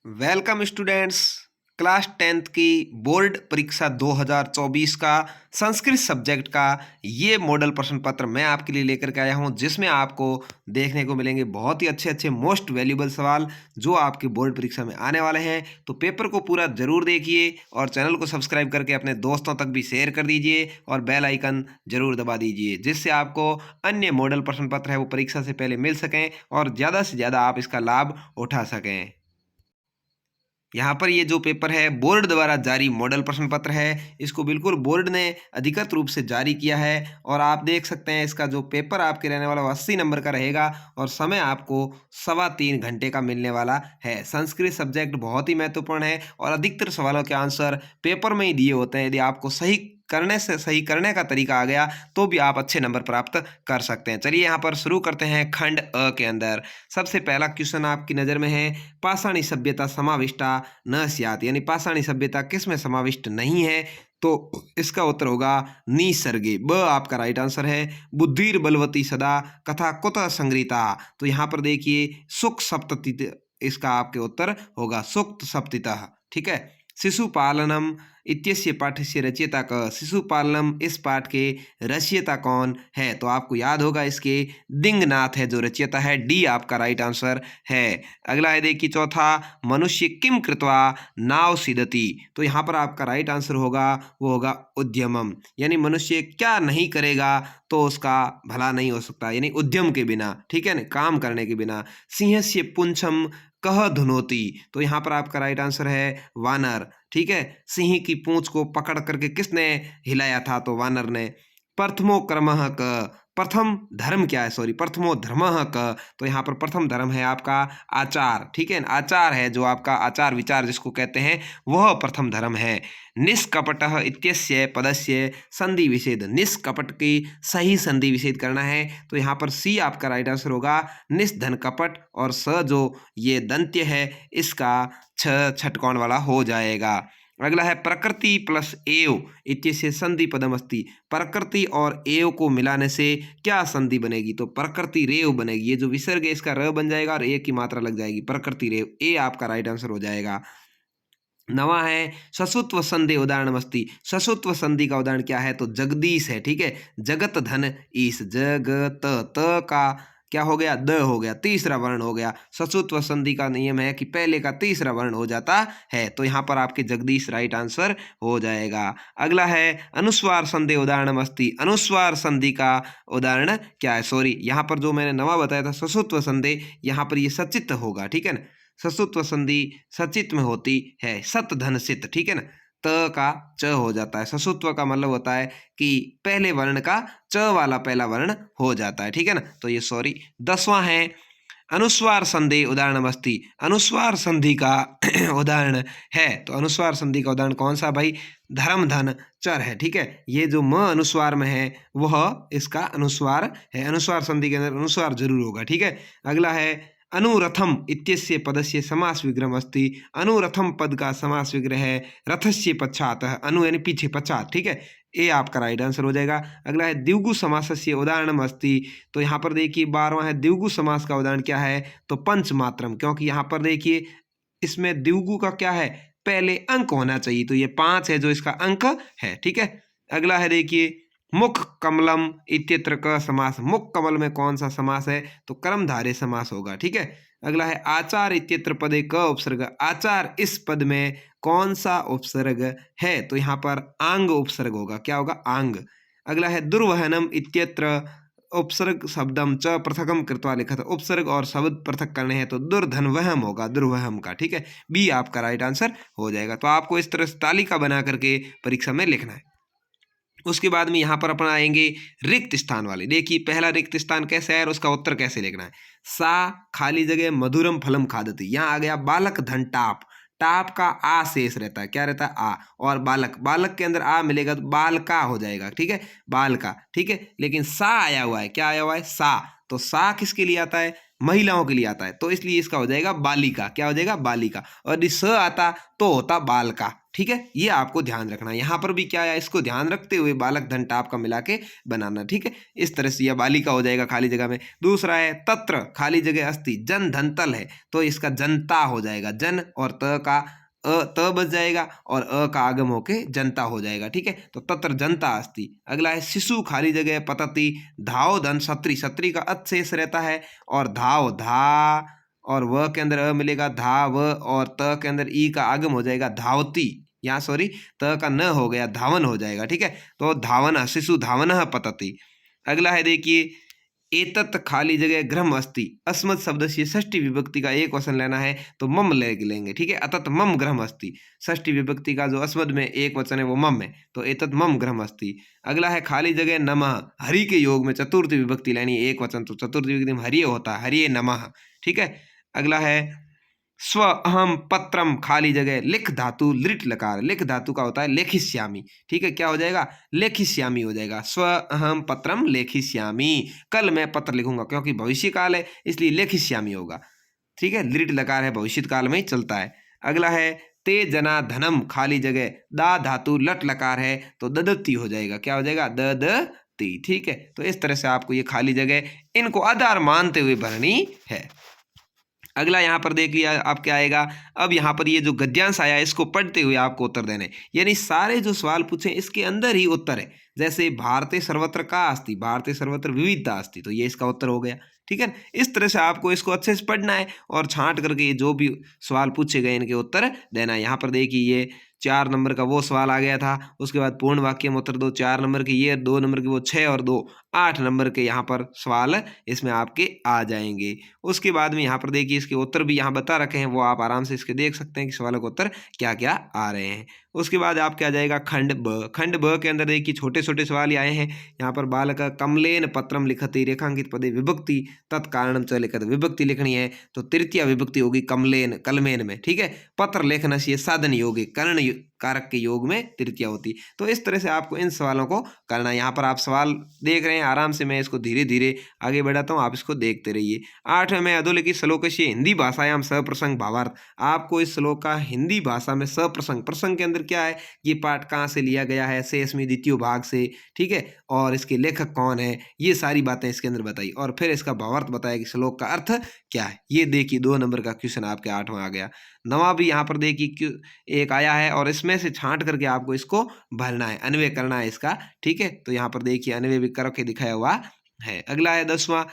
Welcome students. Class 10th की board परीक्षा 2024 का संस्कृत सब्जेक्ट का ये मॉडल प्रश्न पत्र मैं आपके लिए लेकर के आया हूँ, जिसमें आपको देखने को मिलेंगे बहुत ही अच्छे अच्छे मोस्ट वैल्यूबल सवाल जो आपकी बोर्ड परीक्षा में आने वाले हैं। तो पेपर को पूरा जरूर देखिए और चैनल को सब्सक्राइब करके अपने दोस्तों तक भी शेयर कर दीजिए और बेल आइकन जरूर दबा दीजिए, जिससे आपको अन्य मॉडल प्रश्न पत्र है वो परीक्षा से पहले मिल सकें और ज़्यादा से ज़्यादा आप इसका लाभ उठा सकें। यहाँ पर ये जो पेपर है बोर्ड द्वारा जारी मॉडल प्रश्न पत्र है, इसको बिल्कुल बोर्ड ने अधिकृत रूप से जारी किया है और आप देख सकते हैं इसका जो पेपर आपके रहने वाला 80 नंबर का रहेगा और समय आपको 3.25 घंटे का मिलने वाला है। संस्कृत सब्जेक्ट बहुत ही महत्वपूर्ण है और अधिकतर सवालों के आंसर पेपर में ही दिए होते हैं। यदि आपको सही करने का तरीका आ गया तो भी आप अच्छे नंबर प्राप्त कर सकते हैं। चलिए यहाँ पर शुरू करते हैं। खंड अ के अंदर सबसे पहला क्वेश्चन आपकी नज़र में है, पाषाणी सभ्यता समाविष्टा न स्यात्, यानी पाषाणी सभ्यता किस में समाविष्ट नहीं है? तो इसका उत्तर होगा निसर्गे। ब आपका राइट आंसर है। बुद्धिर बलवती सदा कथा कुतः संग्रहीता, तो यहाँ पर देखिए सुख सप्तति, इसका आपके उत्तर होगा सुक्त सप्तितः। ठीक है। शिशुपालनम इत्यस्य पाठस्य रचयिता क, शिशुपालनम इस पाठ के रचयिता कौन है? तो आपको याद होगा इसके दिंगनाथ है जो रचयिता है। डी आपका राइट आंसर है। अगला है देखिए चौथा, मनुष्य किम कृत्वा नाव सीदति, तो यहाँ पर आपका राइट आंसर होगा वो होगा उद्यमम, यानी मनुष्य क्या नहीं करेगा तो उसका भला नहीं हो सकता, यानी उद्यम के बिना, ठीक है ना, काम करने के बिना। सिंहस्य पुंछम कह धुनोती, तो यहाँ पर आपका राइट आंसर है वानर। ठीक है। सिंह की पूंछ को पकड़ करके किसने हिलाया था? तो वानर ने। प्रथमो क्रमः क, प्रथम धर्म क्या है? सॉरी, प्रथमो धर्मः क, तो यहाँ पर प्रथम धर्म है आपका आचार। ठीक है। आचार है जो आपका आचार विचार जिसको कहते हैं वह प्रथम धर्म है। निष्कपटः इत्यस्य पदस्य संधि विच्छेद, निष्कपट की सही संधि विच्छेद करना है तो यहाँ पर सी आपका राइट आंसर होगा निस्धन कपट, और स जो ये दंत्य है इसका छठकोण वाला हो जाएगा। अगला है प्रकृति प्लस एव इत्यस्य संधि पदम अस्ति, प्रकृति और एव को मिलाने से क्या संधि बनेगी? तो प्रकृति रेव बनेगी। ये जो विसर्ग है इसका र बन जाएगा और ए की मात्रा लग जाएगी, प्रकृति रेव। ए आपका राइट आंसर हो जाएगा। नवा है ससुत्व संधि उदाहरण अस्ति, ससुत्व संधि का उदाहरण क्या है? तो जगदीश है। ठीक है। जगत धन ईश, जगत त का क्या हो गया? द हो गया, तीसरा वर्ण हो गया। ससुत्व संधि का नियम है कि पहले का तीसरा वर्ण हो जाता है, तो यहाँ पर आपके जगदीश राइट आंसर हो जाएगा। अगला है अनुस्वार संधि उदाहरण अस्ति, अनुस्वार संधि का उदाहरण क्या है? सॉरी, यहाँ पर जो मैंने नवा बताया था ससुत्व संधि, यहाँ पर ये सचित होगा। ठीक है ना। ससुत्व संधि सचित में होती है, सत धन सित। ठीक है ना। त का च हो जाता है। ससुत्व का मतलब होता है कि पहले वर्ण का च वाला पहला वर्ण हो जाता है। ठीक है ना। तो ये सॉरी। 10वां है अनुस्वार संधि उदाहरण अस्ति, अनुस्वार संधि का उदाहरण है, तो अनुस्वार संधि का उदाहरण कौन सा भाई? धर्म धन चर है। ठीक है। ये जो म अनुस्वार में है वह इसका अनुस्वार है। अनुस्वार संधि के अंदर अनुस्वार जरूर होगा। ठीक है। अगला है अनुरथम इत्यस्य पदस्य समास विग्रह अस्ति, अनुरथम पद का समास विग्रह है रथस्य पश्चातः, अनु यानी पीछे, पश्चात। ठीक है। ए आपका राइट आंसर हो जाएगा। अगला है द्विगु समासस्य उदाहरणम अस्ति, तो यहाँ पर देखिए 12वां है द्विगु समास का उदाहरण क्या है? तो पंचमात्रम, क्योंकि यहाँ पर देखिए इसमें द्विगु का क्या है? पहले अंक होना चाहिए, तो ये 5 है जो इसका अंक है। ठीक है। अगला है देखिए मुख कमलम इत्यत्र क समास, मुख कमल में कौन सा समास है? तो कर्मधारय समास होगा। ठीक है। अगला है आचार इत्यत्र पदे क उपसर्ग, आचार इस पद में कौन सा उपसर्ग है? तो यहाँ पर आंग उपसर्ग होगा। क्या होगा? आंग। अगला है दुर्वहनम इत्यत्र उपसर्ग शब्दम च पृथकम कृत्वा लिखा था, उपसर्ग और शब्द पृथक करने हैं तो दुर्धनवहम होगा, दुर्वहम का। ठीक है। बी आपका राइट आंसर हो जाएगा। तो आपको इस तरह से तालिका बना करके परीक्षा में लिखना है। उसके बाद में यहाँ पर अपन आएंगे रिक्त स्थान वाले। देखिए पहला रिक्त स्थान कैसे है और उसका उत्तर कैसे लिखना है। सा खाली जगह मधुरम फलम खादती, यहाँ आ गया बालक धन टाप, टाप का आ शेष रहता है, क्या रहता है? आ, और बालक, बालक के अंदर आ मिलेगा तो बालका हो जाएगा। ठीक है। बालका। ठीक है। लेकिन सा आया हुआ है, क्या आया हुआ है? सा, तो सा किसके लिए आता है? महिलाओं के लिए आता है, तो इसलिए इसका हो जाएगा बालिका। क्या हो जाएगा? बालिका। और यदि स आता तो होता बाल का। ठीक है, ये आपको ध्यान रखना है। यहाँ पर भी क्या है, इसको ध्यान रखते हुए बालक धन टाप का मिला के बनाना। ठीक है, इस तरह से यह बालिका हो जाएगा खाली जगह में। दूसरा है तत्र खाली जगह अस्ति, जन धन तल है तो इसका जनता हो जाएगा। जन और त का त बच जाएगा और का आगम होके जनता हो जाएगा। ठीक है, तो तत्र जनता अस्ति। अगला है शिशु खाली जगह पतति, धाव धन छत्री, छत्री का अत शेष रहता है और धाव धा और व के अंदर मिलेगा धाव और त के अंदर ई का आगम हो जाएगा धावती। यहाँ सॉरी त का न हो गया, धावन हो जाएगा। ठीक है, तो धावन शिशु धावन पतति। अगला है देखिए एतत् खाली जगह गृहम अस्ति, अस्मत् शब्द से षष्ठी विभक्ति का एक वचन लेना है तो मम लेंगे। ठीक है, अतत मम गृहम अस्ति, षष्ठी विभक्ति का जो अस्मद में एक वचन है वो मम है, तो एतत् मम गृहम अस्ति। अगला है खाली जगह नमः, हरि के योग में चतुर्थी विभक्ति लेनी एक वचन, तो चतुर्थी विभक्ति में हरिये होता है, हरिये नमः। ठीक है, अगला है स्व अहम पत्रम खाली जगह लिख धातु लिट लकार, लिख धातु का होता है लेखिष्यामी। ठीक है, क्या हो जाएगा? लेखिष्यामी हो जाएगा। स्व अहम पत्रम लेखिष्यामी, कल मैं पत्र लिखूंगा, क्योंकि भविष्य काल है इसलिए लेखिष्यामी होगा। ठीक है, लिट लकार है, भविष्य काल में ही चलता है। अगला है ते जना धनम खाली जगह दा धातु लट लकार है तो ददती हो जाएगा। क्या हो जाएगा? ददती। ठीक है, तो इस तरह से आपको ये खाली जगह इनको आधार मानते हुए भरनी है। अगला यहाँ पर देख लिया आप क्या आएगा। अब यहाँ पर ये जो गद्यांश आया इसको पढ़ते हुए आपको उत्तर देने, यानी सारे जो सवाल पूछे इसके अंदर ही उत्तर है। जैसे भारते सर्वत्र का अस्ति, भारते सर्वत्र विविधता अस्ति, तो ये इसका उत्तर हो गया। ठीक है, इस तरह से आपको इसको अच्छे से पढ़ना है और छांट करके ये जो भी सवाल पूछे गए इनके उत्तर देना है। यहाँ पर देखिए ये 4 नंबर का वो सवाल आ गया था, उसके बाद पूर्ण वाक्य में उत्तर दो, 4 नंबर के ये, 2 नंबर के वो, 6 और 2 8 नंबर के यहाँ पर सवाल इसमें आपके आ जाएंगे। उसके बाद में यहाँ पर देखिए इसके उत्तर भी यहाँ बता रखे हैं, वो आप आराम से इसके देख सकते हैं कि सवालों के उत्तर क्या क्या आ रहे हैं। उसके बाद आपके आ जाएगा खंड ब। खंड ब के अंदर देखिए छोटे छोटे सवाल ही आए हैं। यहाँ पर बालक कमलेन पत्रम लिखति रेखांकित पदे विभक्ति तत्कारणम च लिखत, विभक्ति लिखनी है तो तृतीय विभक्ति होगी कमलेन कलमेन में। ठीक है, पत्र लेखन से साधन योग कर्ण कारक के योग में तृतीय होती। तो इस तरह से आपको इन सवालों को करना है। यहाँ पर आप सवाल देख रहे हैं आराम से, मैं इसको धीरे धीरे आगे बढ़ाता हूँ, आप इसको देखते रहिए। 8वें में अधोलिखित श्लोक से हिंदी भाषायाम सप्रसंग भावार्थ, आपको इस श्लोक का हिंदी भाषा में सप्रसंग, प्रसंग के अंदर क्या है, ये पाठ कहाँ से लिया गया है, शेषमी द्वितीय भाग से। ठीक है, और इसके लेखक कौन है, ये सारी बातें इसके अंदर बताई और फिर इसका भावार्थ बताया कि श्लोक का अर्थ क्या है। ये देखिए 2 नंबर का क्वेश्चन आपके 8वां आ गया। 9वां भी यहाँ पर देखिए एक आया है और इसमें से छांट करके आपको इसको भरना है, अन्वय करना है इसका। ठीक है, तो यहाँ पर देखिए अन्वय भी करके दिखाया हुआ है। अगला है 10वां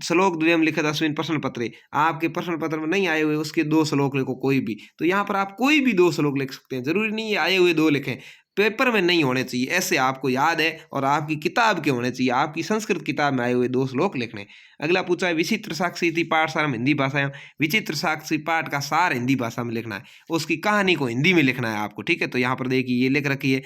श्लोक द्वयम लिखित अस्मिन् प्रश्न पत्रे, आपके प्रश्न पत्र में नहीं आए हुए उसके 2 श्लोक लिखो कोई भी, तो यहाँ पर आप कोई भी 2 श्लोक लिख सकते हैं, जरूरी नहीं है आए हुए 2 लिखें, पेपर में नहीं होने चाहिए, ऐसे आपको याद है और आपकी किताब के होने चाहिए, आपकी संस्कृत किताब में आए हुए 2 श्लोक लिखने। अगला पूछा है विचित्र साक्षी इति पाठ सारम हिंदी भाषा, विचित्र साक्षी पाठ का सार हिंदी भाषा में लिखना है, उसकी कहानी को हिंदी में लिखना है आपको। ठीक है, तो यहाँ पर देखिए ये लिख रखी है।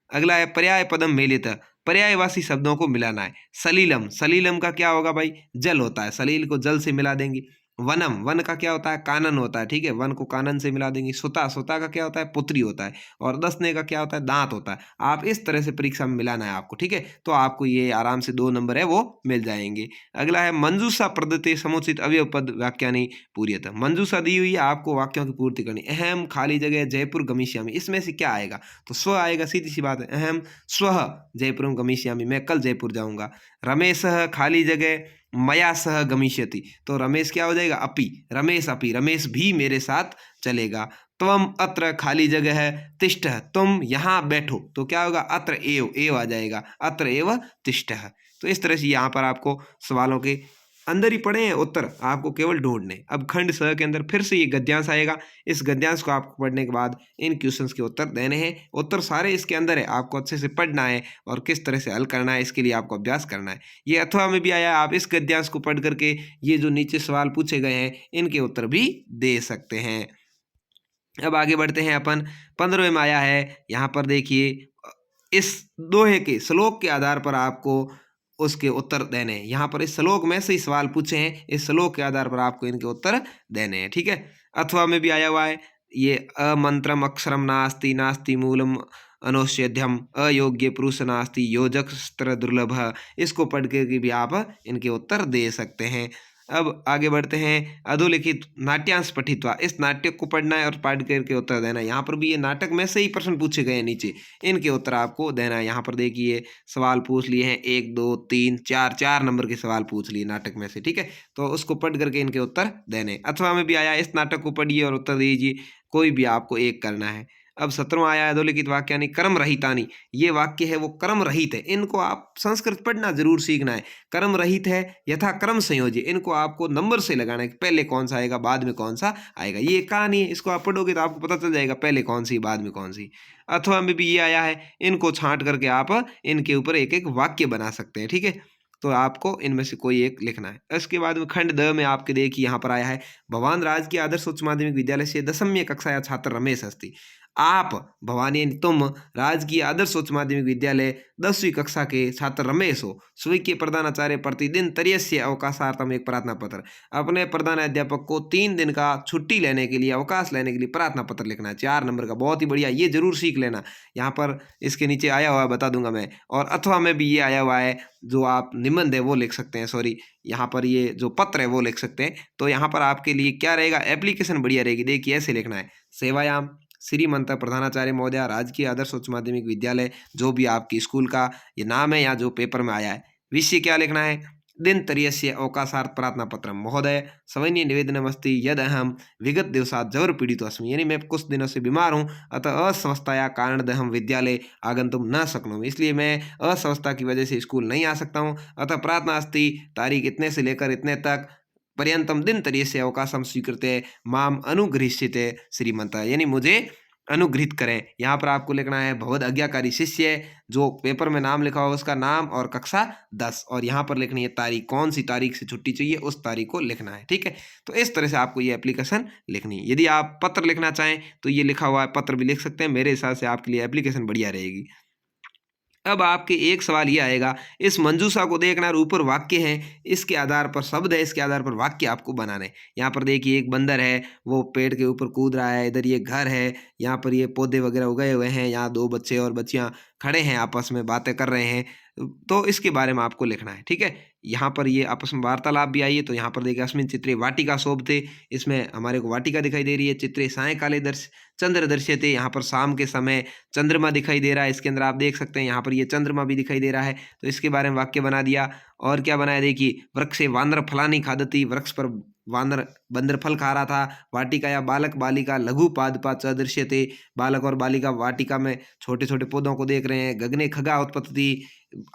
अगला है पर्याय पदम मेलित, पर्यायवासी शब्दों को मिलाना है। सलीलम, सलीलम का क्या होगा भाई, जल होता है, सलील को जल से मिला देंगे। वनम, वन का क्या होता है, कानन होता है। ठीक है, वन को कानन से मिला देंगे। सुता, सुता का क्या होता है, पुत्री होता है। और दसने का क्या होता है, दांत होता है। आप इस तरह से परीक्षा में मिलाना है आपको। ठीक है, तो आपको ये आराम से 2 नंबर है वो मिल जाएंगे। अगला है मंजूषा प्रदत्ते समुचित अवयव पद वाक्यानि पूर्यत, मंजूषा दी हुई है आपको वाक्यों की पूर्ति करनी। अहम खाली जगह जयपुर गमिष्यामि, इसमें से क्या आएगा, तो स्व आएगा, सीधी सी बात है। अहम स्व जयपुर गमिष्यामि, मैं कल जयपुर जाऊंगा। रमेश खाली जगह मया सह गमिष्यति, तो रमेश क्या हो जाएगा, अपि, रमेश अपि, रमेश भी मेरे साथ चलेगा। त्वम अत्र खाली जगह है तिष्ठः, तुम यहाँ बैठो, तो क्या होगा, अत्र एव आ जाएगा, अत्र एव तिष्ठः। तो इस तरह से यहाँ पर आपको सवालों के अंदर ही पड़े हैं उत्तर, आपको केवल ढूंढने। अब खंड स के अंदर फिर से ये गद्यांश आएगा, इस गद्यांश को आपको पढ़ने के बाद इन क्वेश्चंस के उत्तर देने हैं। उत्तर सारे इसके अंदर है, आपको अच्छे से पढ़ना है और किस तरह से हल करना है इसके लिए आपको अभ्यास करना है। ये अथवा में भी आया, आप इस गद्यांश को पढ़ करके ये जो नीचे सवाल पूछे गए हैं इनके उत्तर भी दे सकते हैं। अब आगे बढ़ते हैं अपन 15वें में आया है। यहाँ पर देखिए इस दोहे के श्लोक के आधार पर आपको उसके उत्तर देने हैं। यहाँ पर इस श्लोक में से ही सवाल पूछे हैं, इस श्लोक के आधार पर आपको इनके उत्तर देने हैं। ठीक है, अथवा में भी आया हुआ है ये अमंत्रम अक्षरम नास्ति नास्ति मूलम अनौषध्यम अयोग्य पुरुष नास्ति योजक स्त्र दुर्लभ, इसको पढ़ के भी आप इनके उत्तर दे सकते हैं। अब आगे बढ़ते हैं। अधोलिखित नाट्यांश पठित्वा, इस नाटक को पढ़ना है और पढ़ करके उत्तर देना है। यहाँ पर भी ये नाटक में से ही प्रश्न पूछे गए हैं नीचे, इनके उत्तर आपको देना है। यहाँ पर देखिए सवाल पूछ लिए हैं 1 2 3 4 4 नंबर के सवाल पूछ लिए नाटक में से, ठीक है। तो उसको पढ़ करके इनके उत्तर देने। अथवा में भी आया इस नाटक को पढ़िए और उत्तर दीजिए, कोई भी आपको एक करना है। अब 17वां आया अधोलिखित वाक्यानि कर्म रहितानि, ये वाक्य है वो कर्म रहित है, इनको आप संस्कृत पढ़ना जरूर सीखना है। कर्म रहित है, यथा क्रम संयोज्य, इनको आपको नंबर से लगाना है कि पहले कौन सा आएगा बाद में कौन सा आएगा। ये कहानी है, इसको आप पढ़ोगे तो आपको पता चल जाएगा पहले कौन सी बाद में कौन सी। अथवा में भी ये आया है, इनको छांट करके आप इनके ऊपर एक एक वाक्य बना सकते हैं, ठीक है। तो आपको इनमें से कोई एक लिखना है। इसके बाद में खंड द में आपके देखिए यहाँ पर आया है, भवान राजकीय आदर्श उच्च माध्यमिक विद्यालय से 10वीं कक्षा छात्र रमेश अस्ति। आप भवानी यानी तुम राजकीय आदर्श उच्च माध्यमिक विद्यालय 10वीं कक्षा के छात्र रमेश हो। स्वीय प्रधानाचार्य प्रतिदिन तरीयस्य अवकाशार्थम एक प्रार्थना पत्र, अपने प्रधान अध्यापक को 3 दिन का छुट्टी लेने के लिए, अवकाश लेने के लिए प्रार्थना पत्र लिखना है। 4 नंबर का, बहुत ही बढ़िया, ये जरूर सीख लेना। यहाँ पर इसके नीचे आया हुआ है, बता दूंगा मैं। और अथवा में भी ये आया हुआ है, जो आप निबंध है वो लिख सकते हैं, सॉरी यहाँ पर ये जो पत्र है वो लिख सकते हैं। तो यहाँ पर आपके लिए क्या रहेगा, एप्लीकेशन बढ़िया रहेगी। देखिए ऐसे लिखना है, सेवायाम श्रीमंत प्रधानाचार्य महोदय राजकीय आदर्श उच्च माध्यमिक विद्यालय, जो भी आपकी स्कूल का ये नाम है या जो पेपर में आया है। विषय क्या लिखना है, दिन तरीयस्य अवकाशार्थ प्रार्थना पत्र महोदय सवैन्य निवेदनमस्ति यद अहम विगत दिवसात् जवर पीड़ितो अस्मि, यानी मैं कुछ दिनों से बीमार हूँ, अतः अस्वस्थताया कारण हम विद्यालय आगंतुम न शक्नोमि, इसलिए मैं अस्वस्थता की वजह से स्कूल नहीं आ सकता हूँ। अतः प्रार्थना अस्ति तारीख इतने से लेकर इतने तक पर्यंतम दिन तरीयस्य अवकाशम स्वीकृत्य माम अनुगृह्यते श्रीमंतः, यानी मुझे अनुग्रहित करें। यहाँ पर आपको लिखना है भगवद आज्ञाकारी शिष्य, जो पेपर में नाम लिखा हुआ उसका नाम और कक्षा 10, और यहाँ पर लिखनी है तारीख, कौन सी तारीख से छुट्टी चाहिए उस तारीख को लिखना है, ठीक है। तो इस तरह से आपको ये एप्लीकेशन लिखनी है। यदि आप पत्र लिखना चाहें तो ये लिखा हुआ है पत्र भी लिख सकते हैं, मेरे हिसाब से आपके लिए एप्लीकेशन बढ़िया रहेगी। अब आपके एक सवाल ये आएगा, इस मंजूषा को देखना और ऊपर वाक्य है, इसके आधार पर शब्द है, इसके आधार पर वाक्य आपको बनाना है। यहाँ पर देखिए एक बंदर है, वो पेड़ के ऊपर कूद रहा है, इधर ये घर है, यहाँ पर ये पौधे वगैरह उगाए हुए हैं, यहाँ 2 बच्चे और बच्चियाँ खड़े हैं, आपस में बातें कर रहे हैं, तो इसके बारे में आपको लिखना है, ठीक है। यहाँ पर ये आपस में वार्तालाप भी आई है, तो यहाँ पर देखिए अस्मिन चित्रे वाटिका शोभते, इसमें हमारे को वाटिका दिखाई दे रही है। चित्रे सायंकाले चंद्र दर्श्यते, यहाँ पर शाम के समय चंद्रमा दिखाई दे रहा है, इसके अंदर आप देख सकते हैं यहाँ पर ये चंद्रमा भी दिखाई दे रहा है। तो इसके बारे में वाक्य बना दिया। और क्या बनाया, देखिए वृक्षे वानर फलानी खादती, वृक्ष पर वानर बंदर फल खा रहा था। वाटिका या बालक बालिका लघु पादपा च दृश्यते, बालक और बालिका वाटिका में छोटे छोटे पौधों को देख रहे हैं। गगने खगा उत्पत्ति,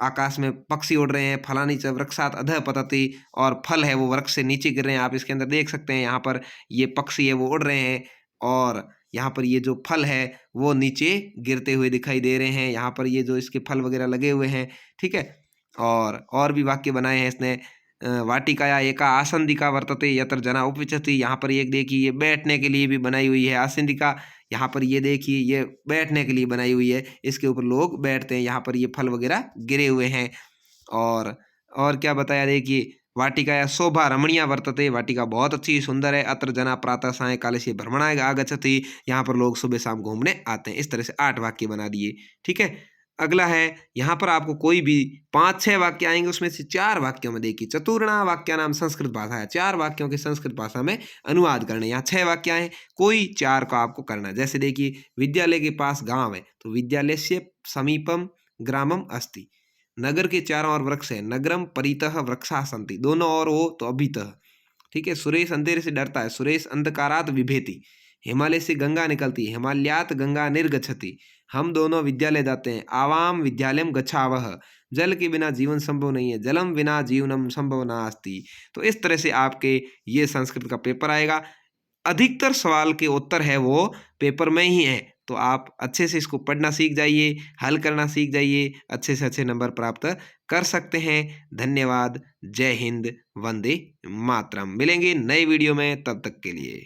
आकाश में पक्षी उड़ रहे हैं। फलानी च वृक्षात अधः पतति, और फल है वो वृक्ष से नीचे गिर रहे हैं। आप इसके अंदर देख सकते हैं यहाँ पर ये पक्षी है वो उड़ रहे हैं, और यहाँ पर ये जो फल है वो नीचे गिरते हुए दिखाई दे रहे हैं। यहाँ पर ये जो इसके फल वगैरह लगे हुए हैं, ठीक है। और भी वाक्य बनाए हैं इसने। वाटिकाया एका आसंदिका वर्तते यत्र जना उपविशति, यहाँ पर एक देखिए ये बैठने के लिए भी बनाई हुई है आसंदिका। यहाँ पर ये देखिए ये बैठने के लिए बनाई हुई है, इसके ऊपर लोग बैठते हैं। यहाँ पर ये फल वगैरह गिरे हुए हैं। और क्या बताया, देखिए वाटिका या शोभा रमणीया वर्तते, वाटिका बहुत अच्छी सुंदर है। अत्र जना प्रातः साय काले से भ्रमणाय आगच्छति, यहाँ पर लोग सुबह शाम घूमने आते हैं। इस तरह से 8 वाक्य बना दिए, ठीक है। अगला है, यहाँ पर आपको कोई भी 5-6 वाक्य आएंगे, उसमें से 4 वाक्यों में देखिए चतुर्णा वाक्या नाम संस्कृत भाषा है, 4 वाक्यों के संस्कृत भाषा में अनुवाद करने। यहाँ 6 वाक्य आए, कोई 4 का आपको करना है। जैसे देखिए विद्यालय के पास गांव है, तो विद्यालय से समीपम ग्रामम अस्ति, नगर के चारों ओर वृक्ष है, नगरम परितः वृक्षा सन्ति, दोनों ओर हो तो अभितः, ठीक है। सुरेश अंधेरे से डरता है, सुरेश अंधकारात विभेति, हिमालय से गंगा निकलती है, हिमालयात गंगा निर्गच्छति, हम दोनों विद्यालय जाते हैं। आवाम विद्यालयम गच्छावह, जल के बिना जीवन संभव नहीं है, जलम बिना जीवनम संभव नास्ति। तो इस तरह से आपके ये संस्कृत का पेपर आएगा। अधिकतर सवाल के उत्तर है वो पेपर में ही है, तो आप अच्छे से इसको पढ़ना सीख जाइए, हल करना सीख जाइए, अच्छे से अच्छे नंबर प्राप्त कर सकते हैं। धन्यवाद। जय हिंद, वंदे मातरम। मिलेंगे नए वीडियो में, तब तक के लिए।